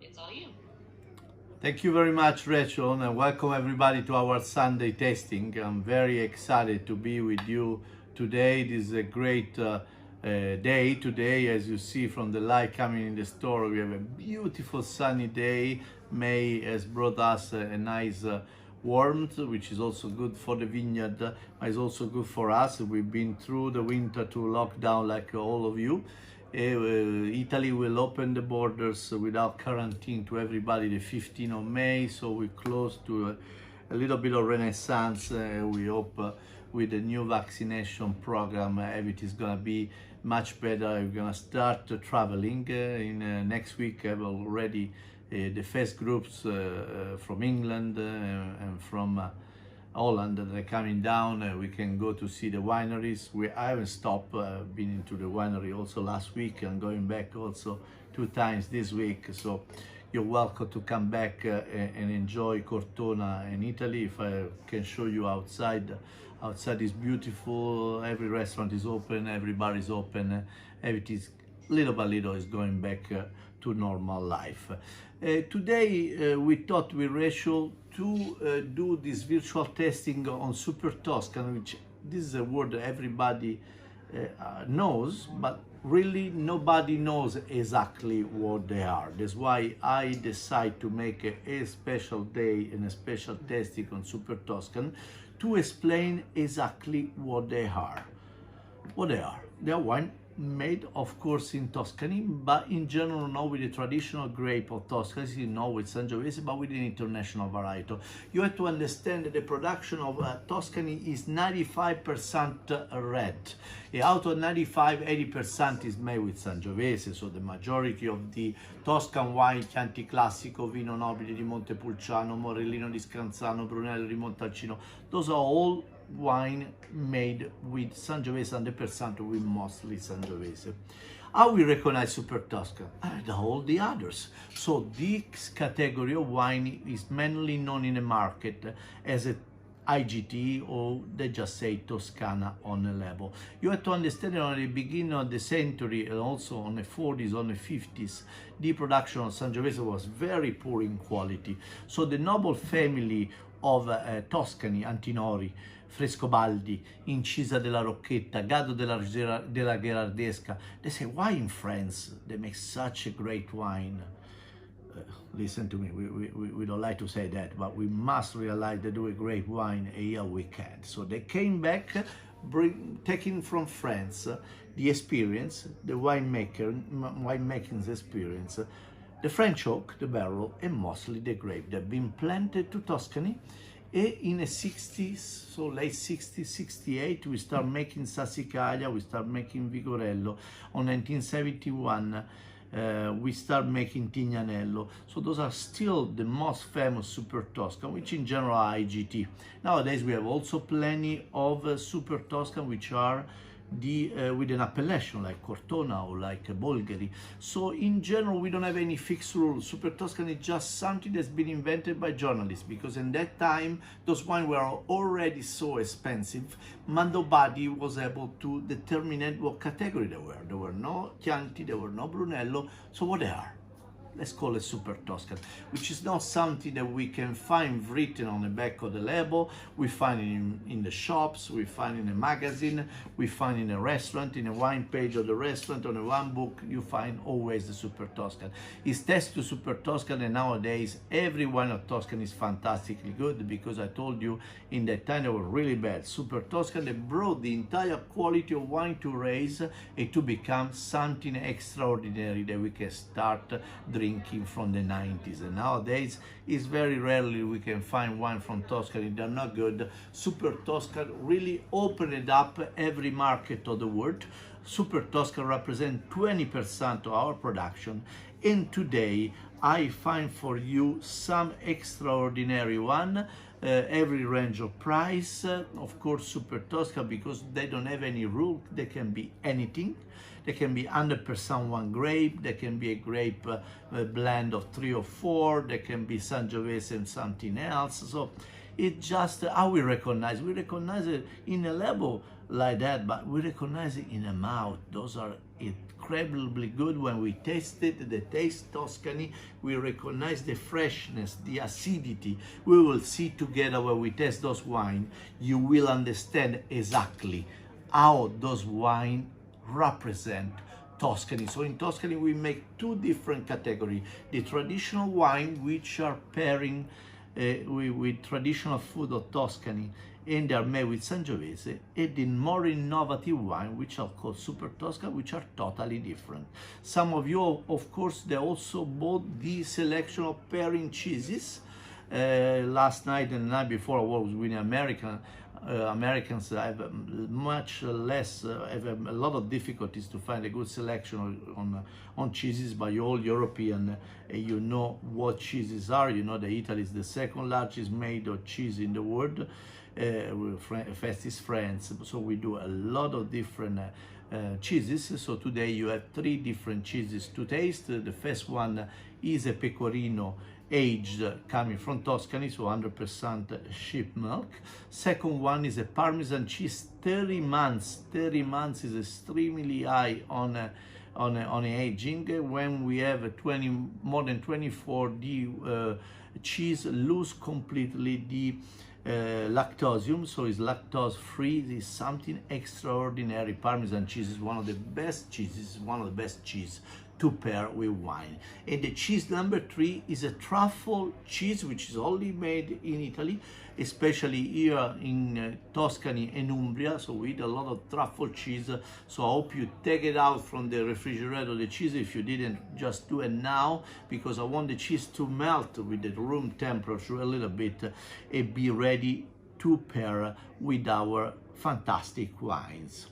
It's all you. Thank you very much, Rachel, and welcome everybody to our Sunday tasting. I'm very excited to be with you today. This is a great day today. As you see from the light coming in the store, we have a beautiful sunny day. May has brought us a nice warmth, which is also good for the vineyard, but is also good for us. We've been through the winter to lockdown like all of you. Italy will open the borders without quarantine to everybody the 15th of May, so we're close to a little bit of renaissance. We hope with the new vaccination program everything's gonna be much better. We're gonna start traveling in next week. I have already the first groups from England and from Holland that are coming down. We can go to see the wineries. I haven't stopped, been into the winery also last week and going back also 2 times this week. So you're welcome to come back and enjoy Cortona in Italy. If I can show you outside is beautiful. Every restaurant is open, every bar is open, everything little by little is going back to normal life. Today we thought with Rachel to do this virtual testing on Supertuscan, which this is a word that everybody knows, but really nobody knows exactly what they are. That's why I decide to make a special day and a special testing on Supertuscan to explain exactly what they are. They are wine made, of course, in Tuscany, but in general not with the traditional grape of Tuscany, not with Sangiovese, but with an international variety. You have to understand that the production of Tuscany is 95% red. Out of 95, 80% is made with Sangiovese, so the majority of the Toscan wine, Chianti Classico, Vino Nobile di Montepulciano, Morellino di Scanzano, Brunello di Montalcino, those are all wine made with Sangiovese, 100% with mostly Sangiovese. How we recognize Supertuscan? All the others. So this category of wine is mainly known in the market as a IGT, or they just say Toscana on the label. You have to understand that at the beginning of the century and also on the 40s, on the 50s, the production of Sangiovese was very poor in quality. So the noble family of Tuscany, Antinori, Frescobaldi, Incisa della Rocchetta, Gaddo della Gherardesca, they say, why in France they make such a great wine? Listen to me, we don't like to say that, but we must realize they do a great wine, and here we can. So they came back, taking from France the experience, the winemaking's experience, the French oak, the barrel, and mostly the grape. They've been planted to Tuscany. In the 60s, so late 60s, 68, we start making Sassicaia, we start making Vigorello. On 1971, we start making Tignanello. So those are still the most famous Supertuscan, which in general are IGT. Nowadays we have also plenty of Supertuscan, which are with an appellation like Cortona or like Bolgheri. So in general we don't have any fixed rule. Supertuscan is just something that's been invented by journalists, because in that time those wines were already so expensive, nobody was able to determine what category they were. There were no Chianti, there were no Brunello, so what they are? Let's call it Supertuscan, which is not something that we can find written on the back of the label. We find it in the shops, we find it in a magazine, we find it in a restaurant, in a wine page of the restaurant, on a wine book, you find always the Supertuscan. It's tested to Supertuscan, and nowadays every wine of Tuscan is fantastically good, because I told you in that time they were really bad. Supertuscan, they brought the entire quality of wine to raise and to become something extraordinary that we can start drinking from the 90s. And nowadays it's very rarely we can find wine from Tuscany. They're not good. Supertuscan really opened up every market of the world. Supertuscan represents 20% of our production, and today I find for you some extraordinary one, every range of price. Of course, Supertuscan, because they don't have any rule, they can be anything. They can be 100% one grape, they can be a grape blend of 3 or 4, they can be Sangiovese and something else. So it's just how we recognize it in a label like that, but we recognize it in the mouth. Those are incredibly good. When we tasted the taste Tuscany, we recognize the freshness, the acidity. We will see together when we taste those wine, you will understand exactly how those wine represent Tuscany. So in Tuscany we make two different categories: the traditional wine, which are pairing with traditional food of Tuscany, and they are made with Sangiovese, and the more innovative wine, which are called Supertuscan, which are totally different. Some of you, of course, they also bought the selection of pairing cheeses. Last night and the night before I was with Americans have much less, have a lot of difficulties to find a good selection on cheeses by all European. You know what cheeses are. You know that Italy is the second largest made of cheese in the world. First is France. So we do a lot of different cheeses. So today you have three different cheeses to taste. The first one is a pecorino aged, coming from Tuscany, so 100% sheep milk. Second one is a Parmesan cheese, 30 months. 30 months is extremely high on aging. When we have more than 24, the cheese lose completely the lactosium, so it's lactose free. It's something extraordinary. Parmesan cheese is one of the best cheeses, one of the best cheese to pair with wine. And the cheese number 3 is a truffle cheese, which is only made in Italy, especially here in Tuscany and Umbria. So we eat a lot of truffle cheese. So I hope you take it out from the refrigerator, the cheese. If you didn't, just do it now, because I want the cheese to melt with the room temperature a little bit and be ready to pair with our fantastic wines.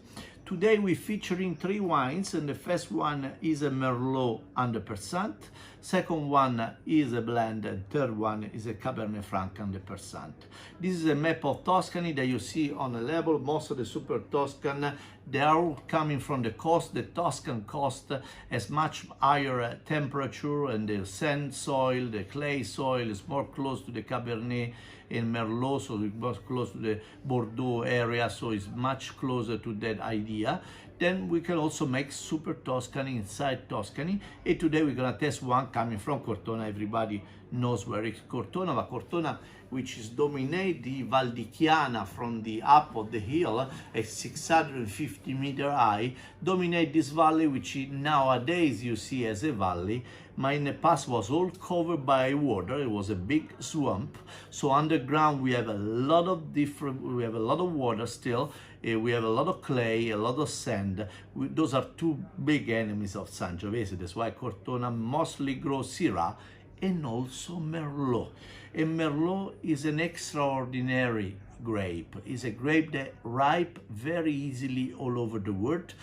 Today we're featuring 3 wines, and the first one is a Merlot 100%, second one is a blend, and third one is a Cabernet Franc 100%. This is a map of Tuscany that you see on the label. Most of the Supertuscan, they are all coming from the coast. The Tuscan coast has much higher temperature, and the sand soil, the clay soil is more close to the Cabernet and Merlot, so it's more close to the Bordeaux area, so it's much closer to that idea. Then we can also make Supertuscan inside Tuscany, and today we're gonna test one coming from Cortona. Everybody knows where is Cortona, but Cortona, which is dominate the Val di Chiana from the up of the hill at 650 meter high, dominate this valley, which nowadays you see as a valley, but in the past was all covered by water. It was a big swamp. So underground we have a lot of water still. We have a lot of clay, a lot of sand. Those are two big enemies of Sangiovese. That's why Cortona mostly grows Syrah and also Merlot. And Merlot is an extraordinary grape. It's a grape that ripe very easily all over the world.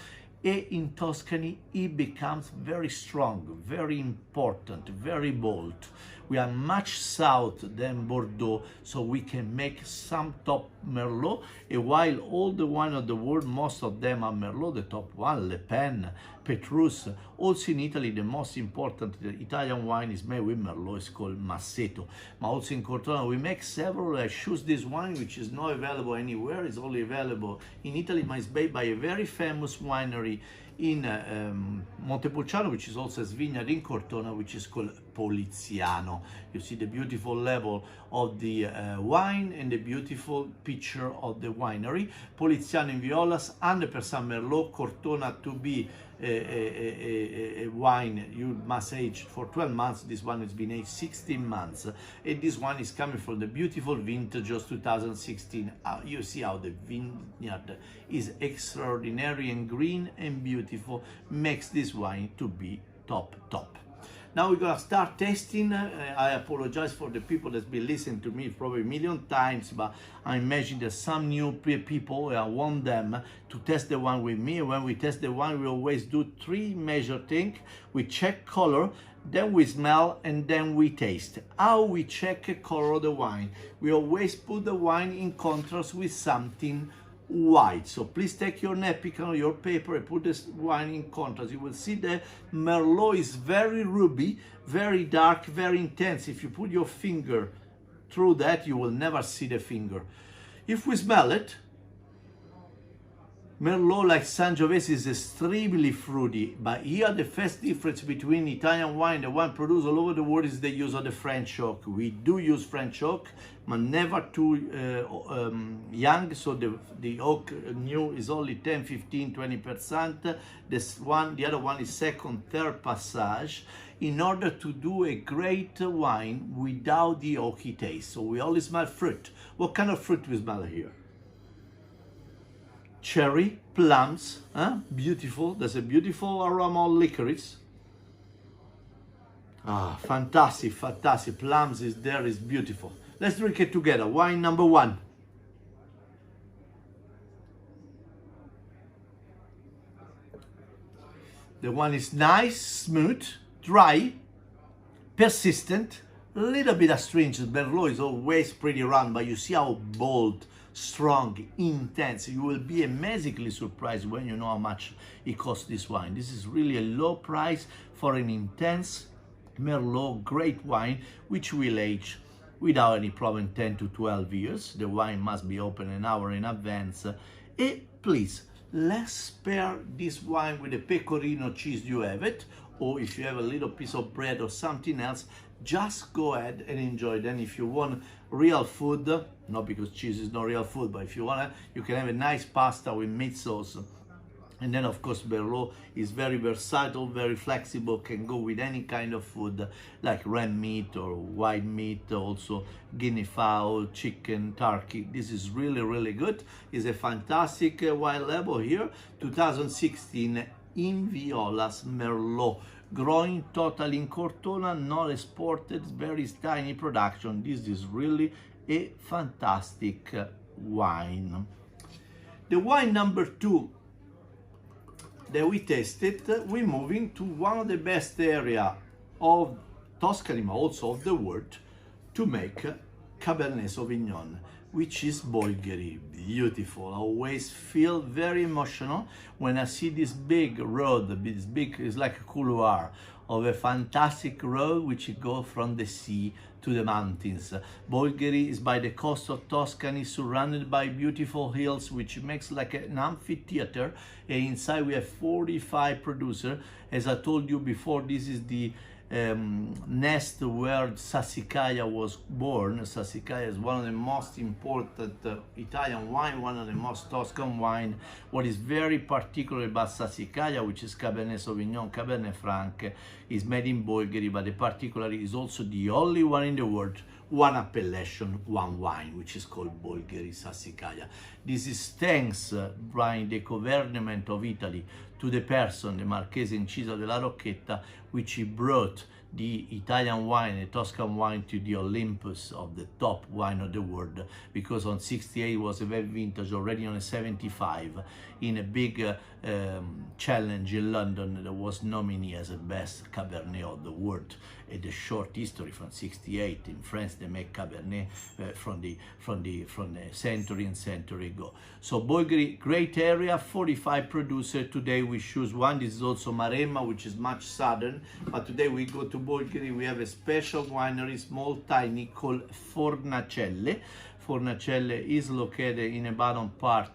And in Tuscany, it becomes very strong, very important, very bold. We are much south than Bordeaux, so we can make some top Merlot. And while all the wine of the world, most of them are Merlot, the top one, Le Pen, Petrus. Also in Italy, the most important Italian wine is made with Merlot, it's called Masseto. But also in Cortona, we make several. I choose this wine, which is not available anywhere. It's only available in Italy, but it's made by a very famous winery in Montepulciano, which is also a vineyard in Cortona, which is called Poliziano. You see the beautiful label of the wine and the beautiful picture of the winery. Poliziano in Violas, 100% Merlot. Cortona, to be a wine you must age for 12 months. This one has been aged 16 months, and this one is coming from the beautiful vintage of 2016. You see how the vineyard is extraordinary and green and beautiful, makes this wine to be top. Now we're gonna start tasting. I apologize for the people that's been listening to me probably a million times, but I imagine there's some new people. I want them to test the wine with me. When we test the wine, we always do 3 major things. We check color, then we smell, and then we taste. How we check the color of the wine? We always put the wine in contrast with something white. So please take your napkin or your paper and put this wine in contrast. You will see that Merlot is very ruby, very dark, very intense. If you put your finger through that, you will never see the finger. If we smell it, Merlot, like Sangiovese, is extremely fruity, but here the first difference between Italian wine and the wine produced all over the world is the use of the French oak. We do use French oak, but never too young, so the oak new is only 10, 15, 20%. The other one is second, third passage, in order to do a great wine without the oaky taste. So we only smell fruit. What kind of fruit we smell here? Cherry, plums, beautiful. There's a beautiful aroma of licorice. Ah, fantastic, fantastic. Plums is there, is beautiful. Let's drink it together. Wine number one. The wine is nice, smooth, dry, persistent, a little bit astringent. Merlot is always pretty round, but you see how bold, strong, intense. You will be amazingly surprised when you know how much it costs, this wine. This is really a low price for an intense Merlot, great wine, which will age without any problem 10 to 12 years. The wine must be open an hour in advance. And please, let's pair this wine with a pecorino cheese you have it, or if you have a little piece of bread or something else, just go ahead and enjoy. Then if you want real food, not because cheese is not real food, but if you want to, you can have a nice pasta with meat sauce. And then of course Merlot is very versatile, very flexible, can go with any kind of food like red meat or white meat, also guinea fowl, chicken, turkey. This is really, really good. It's a fantastic wine label here, 2016 in Violas Merlot. Growing totally in Cortona, not exported, very tiny production. This is really a fantastic wine. The wine number two that we tasted, we're moving to one of the best area of Tuscany, but also of the world, to make Cabernet Sauvignon, which is Bolgheri. Beautiful. I always feel very emotional when I see this big road. This big is like a couloir of a fantastic road which goes from the sea to the mountains. Bolgheri is by the coast of Tuscany, surrounded by beautiful hills, which makes like an amphitheater. And inside we have 45 producers. As I told you before, this is the nest where Sassicaia was born. Sassicaia is one of the most important Italian wine, one of the most Tuscan wine. What is very particular about Sassicaia, which is Cabernet Sauvignon, Cabernet Franc, is made in Bolgheri, but the particular is also the only one in the world, one appellation, one wine, which is called Bolgheri Sassicaia. This is thanks by the government of Italy to the person, the Marchese Incisa della Rocchetta, which he brought the Italian wine, the Tuscan wine, to the Olympus of the top wine of the world, because on 68 was a very vintage, already on a 75, in a big challenge in London that was nominated as the best Cabernet of the world. And the short history from 68 in France, they make Cabernet from the century and century ago. So Bolgheri, great area, 45 producers. Today we choose one. This is also Maremma, which is much southern, but today we go to Bolgheri. We have a special winery, small, tiny, called Fornacelle. Fornacelle is located in a bottom part,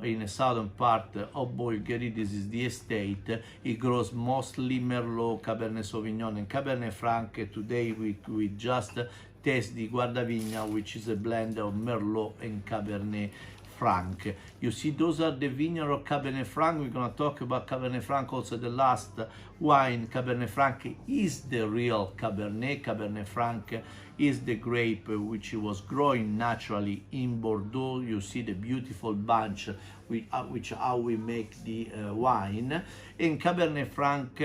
in the southern part of Bolgheri. This is the estate. It grows mostly Merlot, Cabernet Sauvignon, and Cabernet Franc. Today we just taste the Guardavigna, which is a blend of Merlot and Cabernet Franc. You see, those are the vineyard of Cabernet Franc. We're going to talk about Cabernet Franc also, the last wine. Cabernet Franc is the real Cabernet. Cabernet Franc is the grape which was growing naturally in Bordeaux. You see the beautiful bunch which how we make the wine. And Cabernet Franc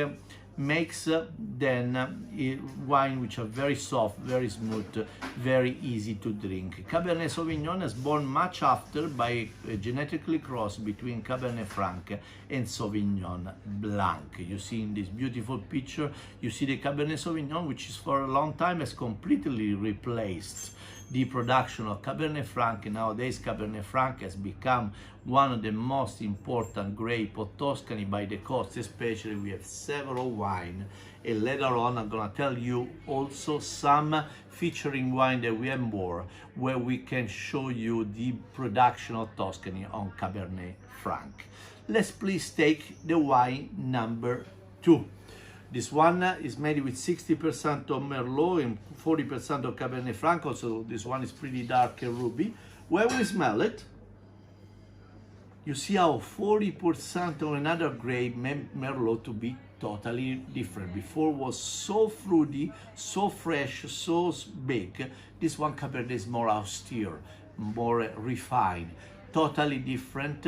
makes then wine which are very soft, very smooth, very easy to drink. Cabernet Sauvignon is born much after by a genetically cross between Cabernet Franc and Sauvignon Blanc. You see in this beautiful picture, you see the Cabernet Sauvignon, which is for a long time has completely replaced the production of Cabernet Franc. Nowadays, Cabernet Franc has become one of the most important grape of Tuscany by the coast, especially. We have several wine, and later on I'm gonna tell you also some featuring wine that we have more, where we can show you the production of Tuscany on Cabernet Franc. Let's please take the wine number 2. This one is made with 60% of Merlot and 40% of Cabernet Franc. Also, this one is pretty dark and ruby. When we smell it, you see how 40% of another grape, Merlot, to be totally different. Before was so fruity, so fresh, so big. This one Cabernet is more austere, more refined, totally different.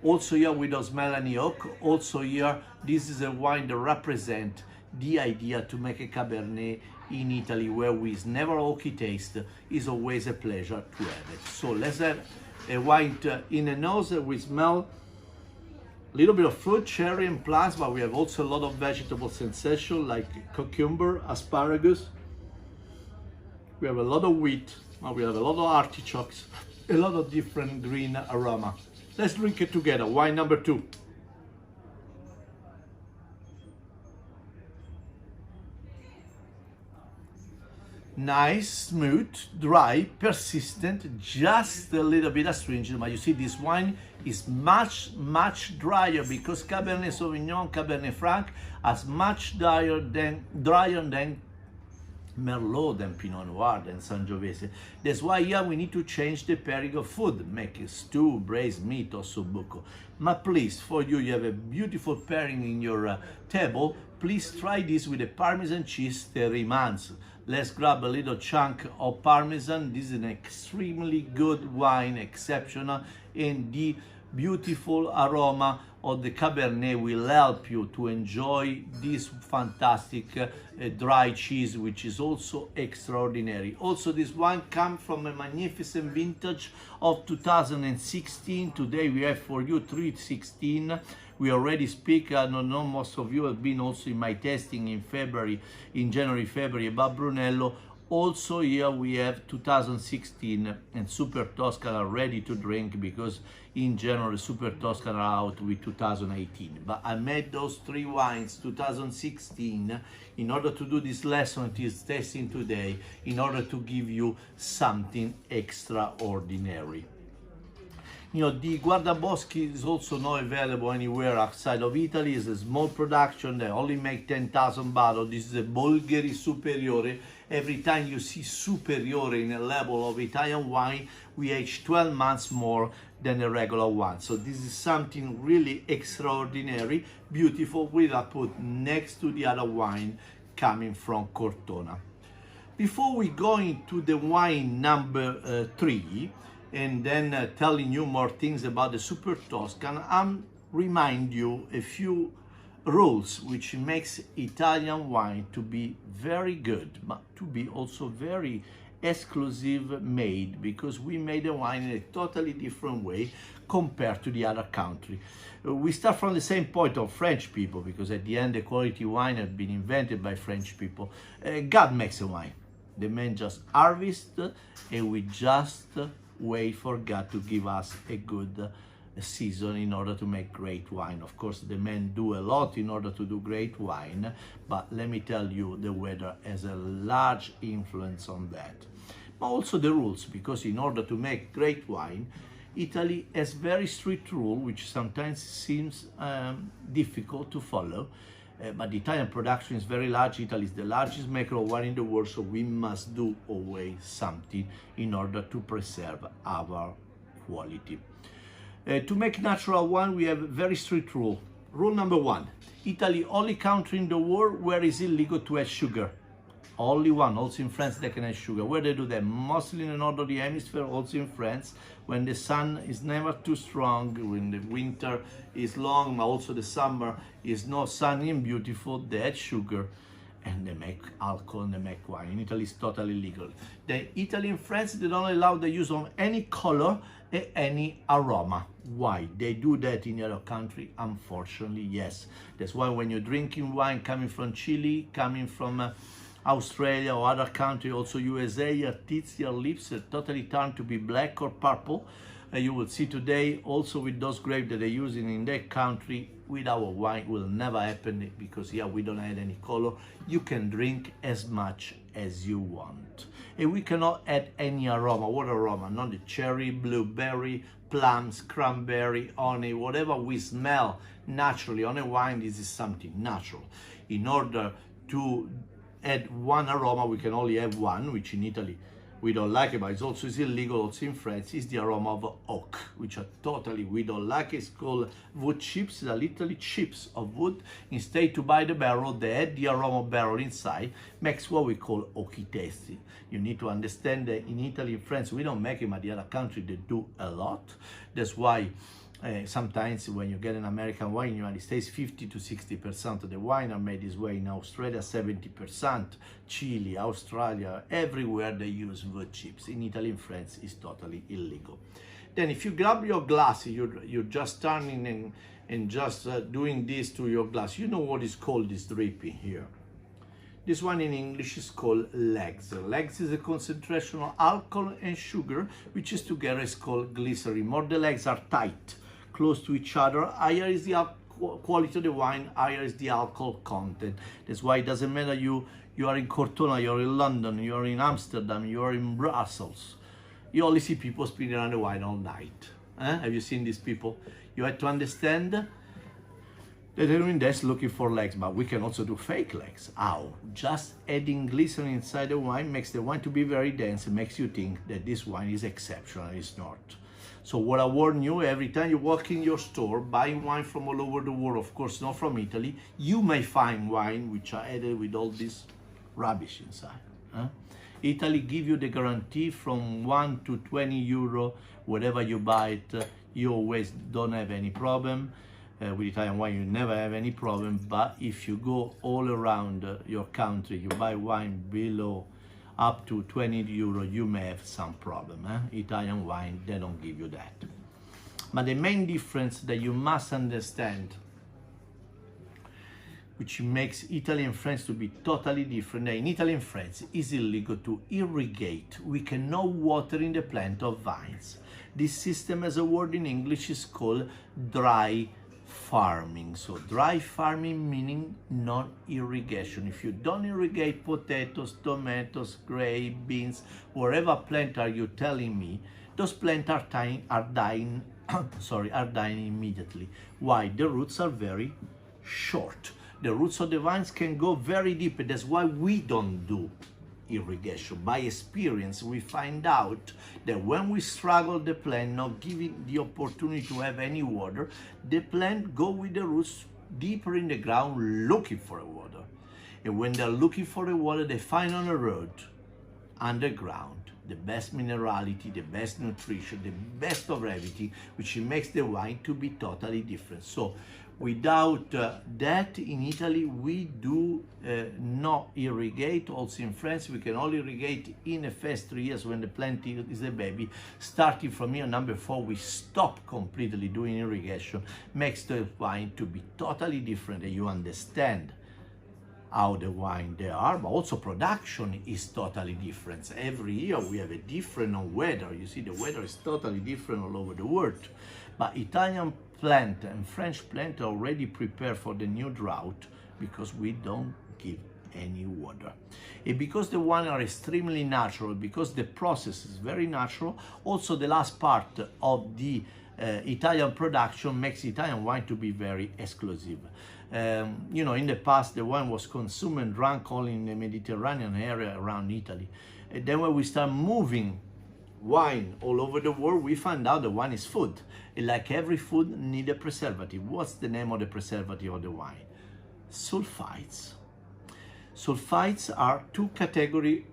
Also here we don't smell any oak. Also here, this is a wine that represents the idea to make a Cabernet in Italy, where with never oaky taste is always a pleasure to have it. So let's have a wine in the nose. We smell a little bit of fruit, cherry and plums, but we have also a lot of vegetable sensation like cucumber, asparagus. We have a lot of wheat, we have a lot of artichokes, a lot of different green aroma. Let's drink it together. Wine number 2. Nice, smooth, dry, persistent, just a little bit astringent, but you see this wine is much drier, because Cabernet Sauvignon, Cabernet Franc is much drier than Merlot, than Pinot Noir, than Sangiovese. That's why here we need to change the pairing of food, make a stew, braised meat or ossobuco. But please, for you, you have a beautiful pairing in your table. Please try this with a Parmesan cheese Terrimans. Let's grab a little chunk of Parmesan. This is an extremely good wine, exceptional, and the beautiful aroma of the Cabernet will help you to enjoy this fantastic dry cheese, which is also extraordinary. Also, this wine comes from a magnificent vintage of 2016. Today we have for you 316. We already speak, I don't know, most of you have been also in my tasting in January, February about Brunello. Also here we have 2016 and Supertuscan are ready to drink, because in January Supertuscan are out with 2018. But I made those 3 wines 2016 in order to do this lesson, this tasting today, in order to give you something extraordinary. You know, the Guardaboschi is also not available anywhere outside of Italy. It's a small production. They only make 10,000 bottles. This is a Bolgheri Superiore. Every time you see Superiore in a level of Italian wine, we age 12 months more than a regular one. So this is something really extraordinary, beautiful, which I put next to the other wine coming from Cortona. Before we go into the wine number 3, and then telling you more things about the Supertuscan, I'm remind you a few rules which makes Italian wine to be very good, but to be also very exclusive made, because we made a wine in a totally different way compared to the other country. We start from the same point of French people, because at the end the quality wine has been invented by French people. God makes a wine. The man just harvest, and we just wait for God to give us a good season in order to make great wine. Of course, the men do a lot in order to do great wine, but let me tell you, the weather has a large influence on that. But also the rules, because in order to make great wine, Italy has very strict rule, which sometimes seems difficult to follow. But the Italian production is very large. Italy is the largest maker of wine in the world, so we must do always something in order to preserve our quality. To make natural wine, we have a very strict rule. Rule number 1, Italy, only country in the world where it's illegal to add sugar. Only one. Also in France they can add sugar. Where they do that? Mostly in the north of the hemisphere, also in France, when the sun is never too strong, when the winter is long, but also the summer is not sunny and beautiful, they add sugar and they make alcohol and they make wine. In Italy it's totally legal. Italy and France, they don't allow the use of any color and any aroma. Why? They do that in the other country? Unfortunately, yes. That's why when you're drinking wine coming from Chile, coming from Australia or other country, also USA, your teeth, your lips totally turn to be black or purple. You will see today also with those grapes that they're using in that country, with our wine will never happen, because here we don't add any color. You can drink as much as you want. And we cannot add any aroma. What aroma? Not the cherry, blueberry, plums, cranberry, honey, whatever we smell naturally on a wine, this is something natural. In order to add one aroma, we can only have one, which in Italy we don't like it, but it's also illegal also in France, is the aroma of oak, which are totally, we don't like it. It's called wood chips. They're literally chips of wood. Instead to buy the barrel, they add the aroma barrel inside, makes what we call oaky tasting. You need to understand that in Italy and France, we don't make it, but the other country, they do a lot. That's why sometimes when you get an American wine in the United States, 50 to 60% of the wine are made this way. In Australia, 70%, Chile, Australia, everywhere they use wood chips. In Italy and France, it's totally illegal. Then if you grab your glass, you're just turning and just doing this to your glass. You know what is called this dripping here. This one in English is called legs. Legs is a concentration of alcohol and sugar, which is together is called glycerin. More the legs are tight, close to each other, higher is the quality of the wine, higher is the alcohol content. That's why it doesn't matter you are in Cortona, you're in London, you're in Amsterdam, you're in Brussels. You only see people spinning around the wine all night. Have you seen these people? You have to understand that they're doing this looking for legs, but we can also do fake legs. How? Just adding glycerin inside the wine makes the wine to be very dense and makes you think that this wine is exceptional. It's not. So what I warn you, every time you walk in your store, buying wine from all over the world, of course not from Italy, you may find wine which are added with all this rubbish inside. Italy give you the guarantee from 1 to 20 euro, wherever you buy it, you always don't have any problem. With Italian wine, you never have any problem, but if you go all around your country, you buy wine below up to 20 euro, you may have some problem. Italian wine, they don't give you that. But the main difference that you must understand, which makes Italy and France to be totally different, in Italy and France it's illegal to irrigate. We cannot water in the plant of vines. This system, as a word in English, is called dry farming. So dry farming meaning non-irrigation. If you don't irrigate potatoes, tomatoes, grapes, beans, whatever plant are you telling me, those plants are dying immediately. Why? The roots are very short. The roots of the vines can go very deep. That's why we don't do irrigation. By experience, we find out that when we struggle the plant, not giving the opportunity to have any water, the plant go with the roots deeper in the ground looking for a water. And when they're looking for the water, they find on the road, underground, the best minerality, the best nutrition, the best of everything, which makes the wine to be totally different. So without that, in Italy, we do not irrigate. Also in France, we can only irrigate in the first 3 years when the plant is a baby. Starting from year number 4, we stop completely doing irrigation. Makes the wine to be totally different, and you understand how the wine they are, but also production is totally different. Every year we have a different weather. You see, the weather is totally different all over the world. But Italian plant and French plant are already prepared for the new drought because we don't give any water. And because the wine are extremely natural, because the process is very natural, also the last part of the Italian production makes Italian wine to be very exclusive. You know, in the past, the wine was consumed and drunk only in the Mediterranean area around Italy. And then when we start moving wine all over the world, we find out the wine is food. And like every food, need a preservative. What's the name of the preservative of the wine? Sulfites. Sulfites are 2 categories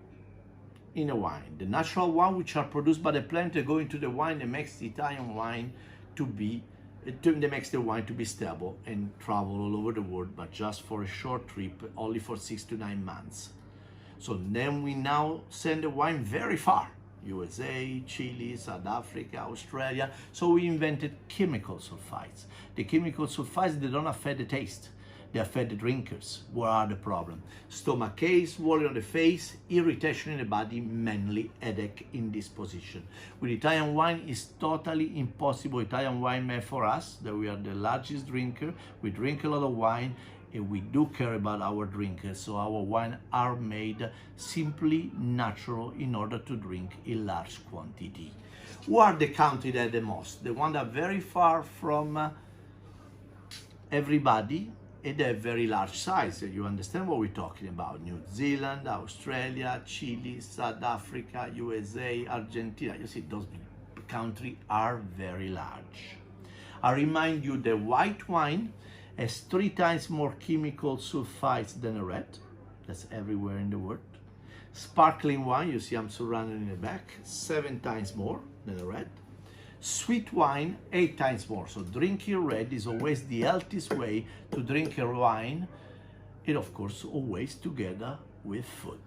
in a wine. The natural one, which are produced by the plant, they go into the wine and makes the Italian wine to be that makes the wine to be stable and travel all over the world, but just for a short trip, only for 6 to 9 months. So then we now send the wine very far, USA, Chile, South Africa, Australia. So we invented chemical sulfites. The chemical sulfites, they don't affect the taste. They affect the drinkers. What are the problems? Stomach ache, swelling on the face, irritation in the body, mainly headache in this position. With Italian wine, it's totally impossible. Italian wine made for us, that we are the largest drinker. We drink a lot of wine, and we do care about our drinkers. So our wine are made simply natural in order to drink in large quantity. Who are the country that the most? The one that are very far from everybody, and they have very large size. You understand what we're talking about? New Zealand, Australia, Chile, South Africa, USA, Argentina. You see, those countries are very large. I remind you that white wine has 3 times more chemical sulfites than a red. That's everywhere in the world. Sparkling wine, you see I'm surrounded in the back, 7 times more than a red. Sweet wine, 8 times more. So drinking red is always the healthiest way to drink a wine, and of course always together with food.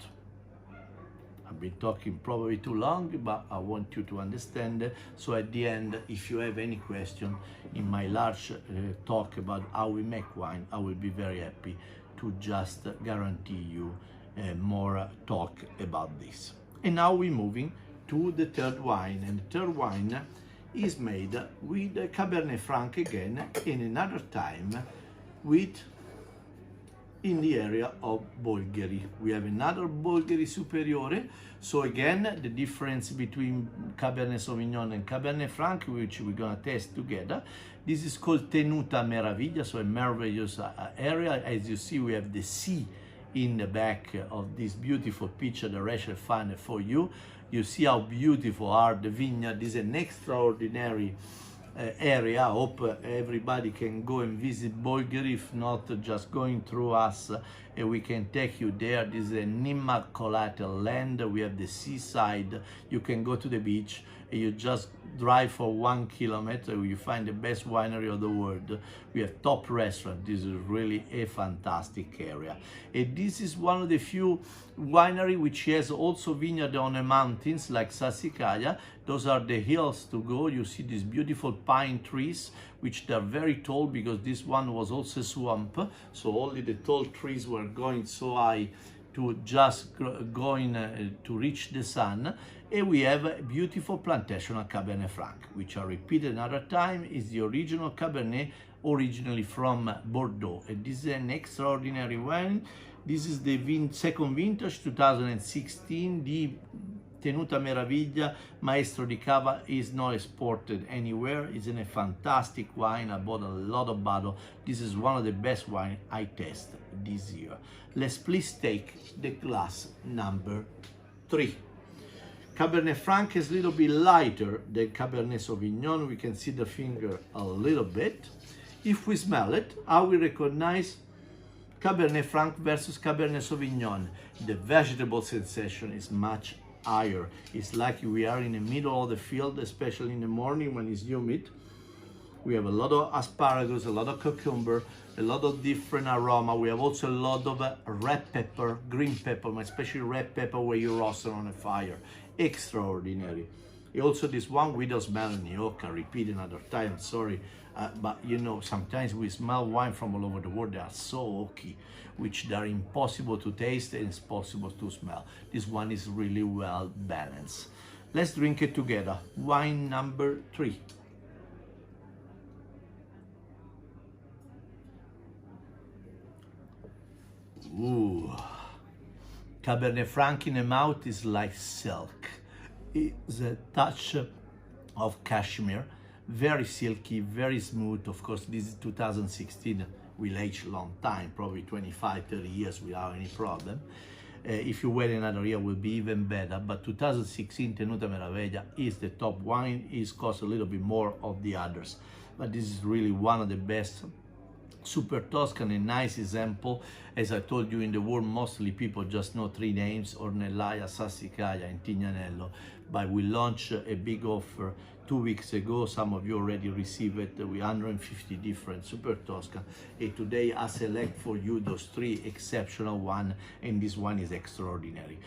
I've been talking probably too long, but I want you to understand. So at the end, if you have any question in my large talk about how we make wine, I will be very happy to just guarantee you more talk about this. And now we're moving to the third wine, and the third wine is made with Cabernet Franc again, and another time with in the area of Bolgheri. We have another Bolgheri Superiore. So again, the difference between Cabernet Sauvignon and Cabernet Franc, which we're gonna test together. This is called Tenuta Meraviglia, so a marvelous area. As you see, we have the sea in the back of this beautiful picture that Rachel found for you. You see how beautiful are the vineyard. This is an extraordinary area. I hope everybody can go and visit Bolgheri, if not just going through us, and we can take you there. This is an immaculate land. We have the seaside. You can go to the beach, and you just drive for 1 kilometer. You find the best winery of the world. We have top restaurant. This is really a fantastic area. And this is one of the few winery which has also vineyard on the mountains like Sassicaia. Those are the hills to go. You see these beautiful pine trees, which they're very tall because this one was also a swamp. So only the tall trees were going so high to just going to reach the sun. And we have a beautiful plantation of Cabernet Franc, which I repeat another time, is the original Cabernet, originally from Bordeaux. And this is an extraordinary wine. This is the second vintage, 2016. The Tenuta Meraviglia Maestro di Cava is not exported anywhere. It's a fantastic wine. I bought a lot of bottles. This is one of the best wine I tasted this year. Let's please take the glass number 3. Cabernet Franc is a little bit lighter than Cabernet Sauvignon. We can see the finger a little bit. If we smell it, how we recognize Cabernet Franc versus Cabernet Sauvignon? The vegetable sensation is much higher. It's like we are in the middle of the field, especially in the morning when it's humid. We have a lot of asparagus, a lot of cucumber, a lot of different aroma. We have also a lot of red pepper, green pepper, especially red pepper where you roast it on a fire. Extraordinary. Also this one without smelling the oak. I repeat another time, sorry. But you know, sometimes we smell wine from all over the world. They are so oaky, which they are impossible to taste and it's possible to smell. This one is really well balanced. Let's drink it together. Wine number 3. Ooh. Cabernet Franc in the mouth is like silk. It's a touch of cashmere, very silky, very smooth. Of course, this is 2016, will age a long time, probably 25, 30 years without any problem. If you wait another year, will be even better. But 2016 Tenuta Meraviglia is the top wine. It costs a little bit more of the others, but this is really one of the best. Supertuscan, a nice example. As I told you, in the world, mostly people just know 3 names, Ornellaia, Sassicaia, and Tignanello. But we launched a big offer 2 weeks ago. Some of you already received it with 150 different Supertuscan. And today I select for you those 3 exceptional ones, and this one is extraordinary.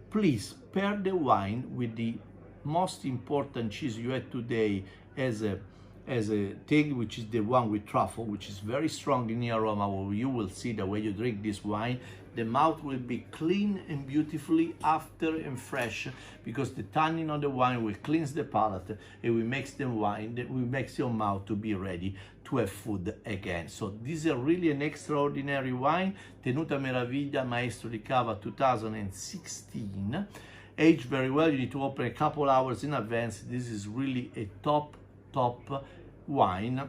Please pair the wine with the most important cheese you had today as a as a thing, which is the one with truffle, which is very strong in the aroma. You will see that when you drink this wine, the mouth will be clean and beautifully after and fresh, because the tannin on the wine will cleanse the palate and will makes the wine, will makes your mouth to be ready to have food again. So this is really an extraordinary wine, Tenuta Meraviglia Maestro di Cava 2016. Aged very well. You need to open a couple hours in advance. This is really a top wine.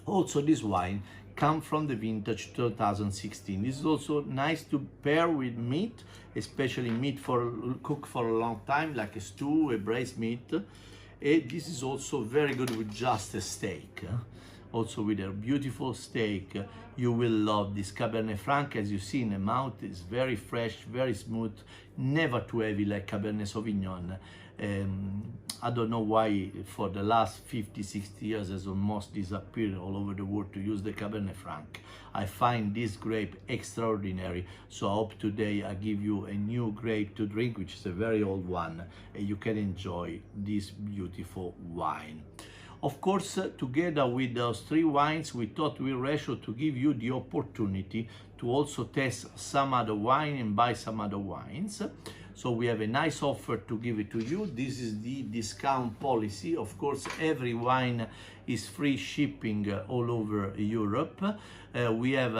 Also, this wine comes from the vintage 2016. This is also nice to pair with meat, especially meat for cooked for a long time, like a stew, a braised meat. And this is also very good with just a steak. Also with a beautiful steak, you will love this Cabernet Franc. As you see in the mouth, it's very fresh, very smooth, never too heavy like Cabernet Sauvignon. I don't know why for the last 50-60 years has almost disappeared all over the world to use the Cabernet Franc. I find this grape extraordinary, so I hope today I give you a new grape to drink, which is a very old one, and you can enjoy this beautiful wine. Of course, together with those three wines, we thought with Ratio to give you the opportunity to also test some other wine and buy some other wines. So we have a nice offer to give it to you. This is the discount policy. Of course, every wine is free shipping all over Europe. We have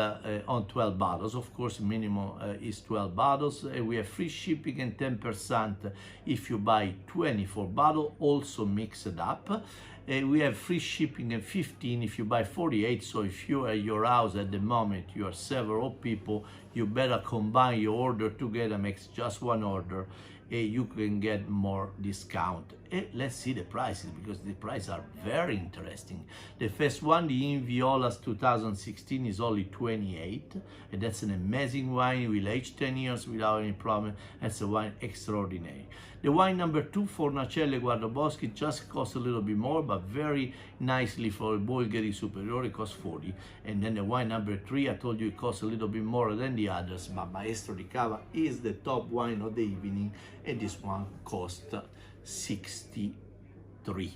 on 12 bottles, of course, minimum is 12 bottles. We have free shipping and 10% if you buy 24 bottles, also mixed up. We have free shipping and 15 if you buy 48. So if you are at your house at the moment, you are several people, you better combine your order together, makes just one order, and you can get more discount. And let's see the prices, because the prices are very interesting. The first one, the In Violas 2016, is only 28, and that's an amazing wine. Will age 10 years without any problem. That's a wine extraordinary. The wine number 2, Fornacielle Guardaboschi, just costs a little bit more, but very nicely for Bulgari Superiore, costs 40. And then the wine number 3, I told you it costs a little bit more than the others, but Maestro di Cava is the top wine of the evening, and this one costs 63.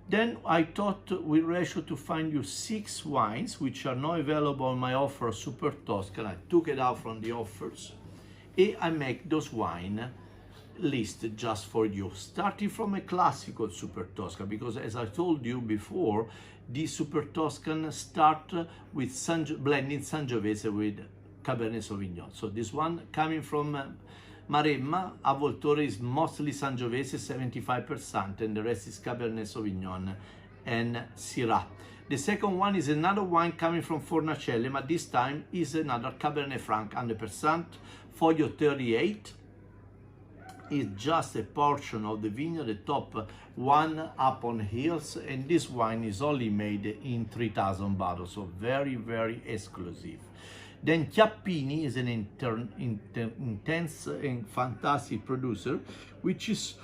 Then I thought with Ratio to find you 6 wines which are not available on my offer Supertuscan. I took it out from the offers and I make those wine list just for you, starting from a classical Supertuscan, because as I told you before, the Supertuscan start with blending Sangiovese with Cabernet Sauvignon. So this one coming from Maremma, Avvoltore is mostly Sangiovese, 75%, and the rest is Cabernet Sauvignon and Syrah. The second one is another wine coming from Fornacielle, but this time is another Cabernet Franc, 100%, Foglio 38. Is just a portion of the vineyard, the top one up on hills, and this wine is only made in 3,000 bottles, so very, very exclusive. Then Chiappini is an intense and fantastic producer, which is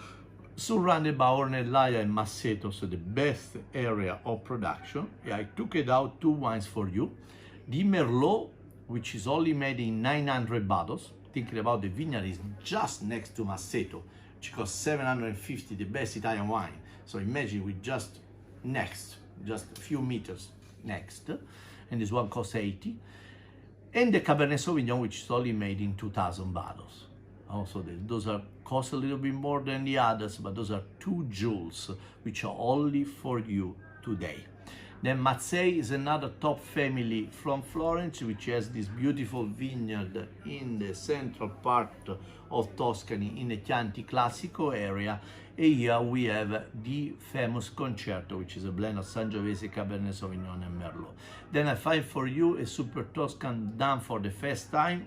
surrounded by Ornellaia and Masseto, so the best area of production. I took it out 2 wines for you. The Merlot, which is only made in 900 bottles. Thinking about the vineyard is just next to Masseto, which costs 750, the best Italian wine. So imagine we just next, just a few meters next, and this one costs 80. And the Cabernet Sauvignon, which is only made in 2,000 bottles. Also, those are cost a little bit more than the others, but those are 2 jewels, which are only for you today. Then Mazzei is another top family from Florence, which has this beautiful vineyard in the central part of Tuscany, in the Chianti Classico area. And here we have the famous Concerto, which is a blend of Sangiovese, Cabernet Sauvignon, and Merlot. Then I find for you a Supertuscan done for the first time,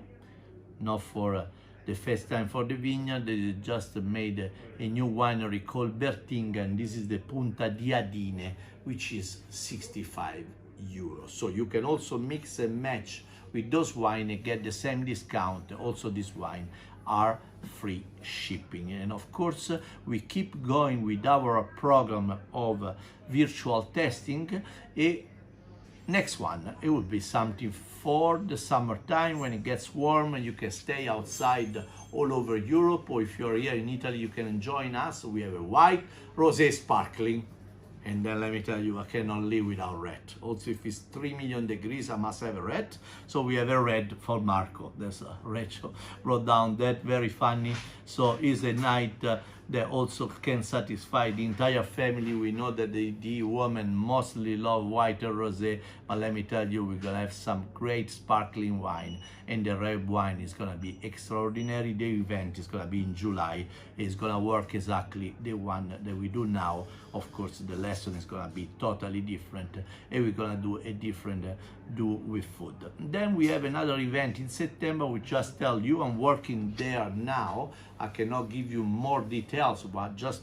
not for the first time for the vineyard. They just made a new winery called Bertinga, and this is the Punta di Adine, which is 65 euros. So you can also mix and match with those wine and get the same discount. Also, this wine are free shipping. And of course, we keep going with our program of virtual testing. Next one, it will be something for the summertime when it gets warm and you can stay outside all over Europe, or if you're here in Italy, you can join us. We have a white rosé sparkling. And then let me tell you, I cannot live without red. Also, if it's 3 million degrees, I must have a red. So we have a red for Marco. There's Rachel wrote down that, very funny. So it's a night that also can satisfy the entire family. We know that the women mostly love white or rosé, but let me tell you, we're gonna have some great sparkling wine, and the red wine is gonna be extraordinary. The event is gonna be in July. It's gonna work exactly the one that we do now. Of course, the lesson is gonna be totally different, and we're gonna do a different do with food. Then we have another event in September. We just tell you I'm working there now. I cannot give you more details about just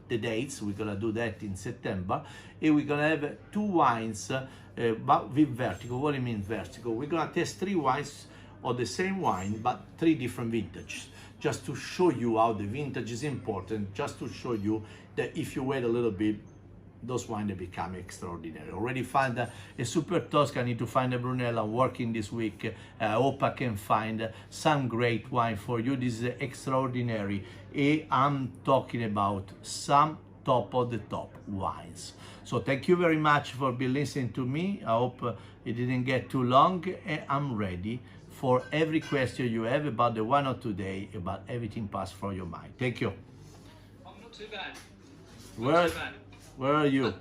the dates. We're gonna do that in September, and we're gonna have 2 wines, but with vertical. What do you mean vertical? We're gonna test 3 wines of the same wine, but 3 different vintages, just to show you how the vintage is important, just to show you that if you wait a little bit, those wines become extraordinary. Already find a Supertuscan. I need to find a Brunello. I'm working this week. I hope I can find some great wine for you. This is extraordinary. I'm talking about some top of the top wines. So thank you very much for being listening to me. I hope it didn't get too long, and I'm ready for every question you have about the wine of today, about everything passed through your mind. Thank you. I'm not too bad. Where are you?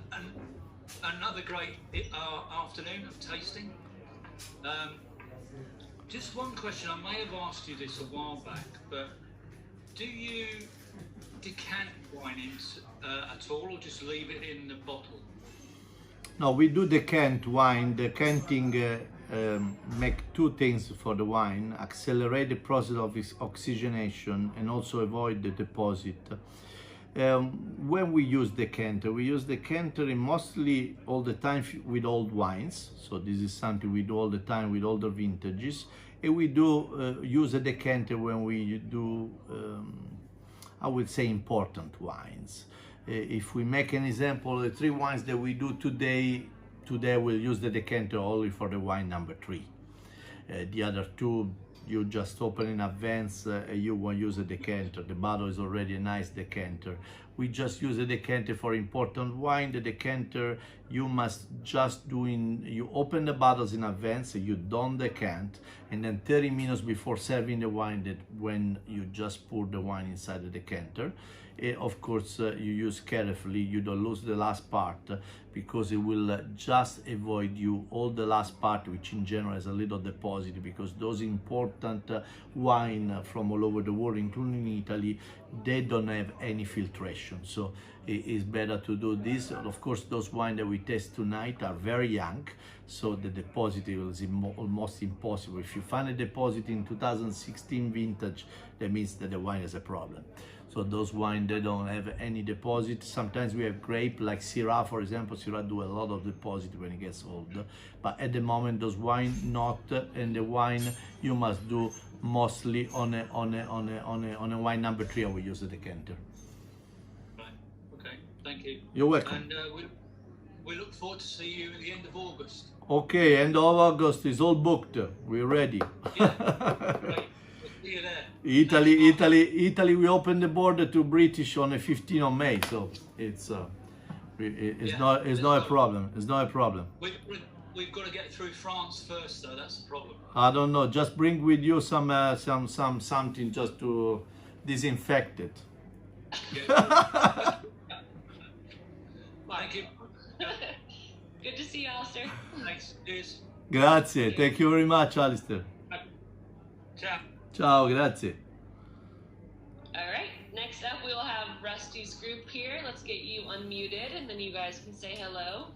Another great afternoon of tasting. Just one question. I may have asked you this a while back, but do you decant wine at all, or just leave it in the bottle? No, we do decant wine. Decanting make 2 things for the wine: accelerate the process of its oxygenation and also avoid the deposit. When we use decanter in mostly all the time with old wines. So this is something we do all the time with older vintages. And we do use a decanter when we do, I would say, important wines. If we make an example, the 3 wines that we do today we'll use the decanter only for the wine number 3. The other 2, you just open in advance, you won't use a decanter. The bottle is already a nice decanter. We just use a decanter for important wine. The decanter, you must just you open the bottles in advance, you don't decant, and then 30 minutes before serving the wine, that when you just pour the wine inside the decanter. Of course, you use carefully, you don't lose the last part, because it will just avoid you all the last part, which in general has a little deposit, because those important wine from all over the world, including Italy, they don't have any filtration. So it is better to do this. And of course, those wines that we test tonight are very young, so the deposit is almost impossible. If you find a deposit in 2016 vintage, that means that the wine has a problem. So those wines, they don't have any deposit. Sometimes we have grape, like Syrah, for example. Syrah do a lot of deposit when it gets old. But at the moment, those wine not, and the wine you must do mostly on a wine number 3. I will use a decanter. Right. Okay. Thank you. You're welcome. And we look forward to see you at the end of August. Okay, end of August is all booked. We're ready. Yeah. Great. See you there. Italy, we opened the border to British on the 15th of May, so it's not a problem. It's not a problem. We've got to get through France first, though. That's the problem. I don't know. Just bring with you something just to disinfect it. Yeah. Thank you. Good to see you, Alistair. Thanks. Cheers. Grazie. Thank you very much, Alistair. Ciao. Ciao, grazie. All right, next up we will have Rusty's group here. Let's get you unmuted and then you guys can say hello.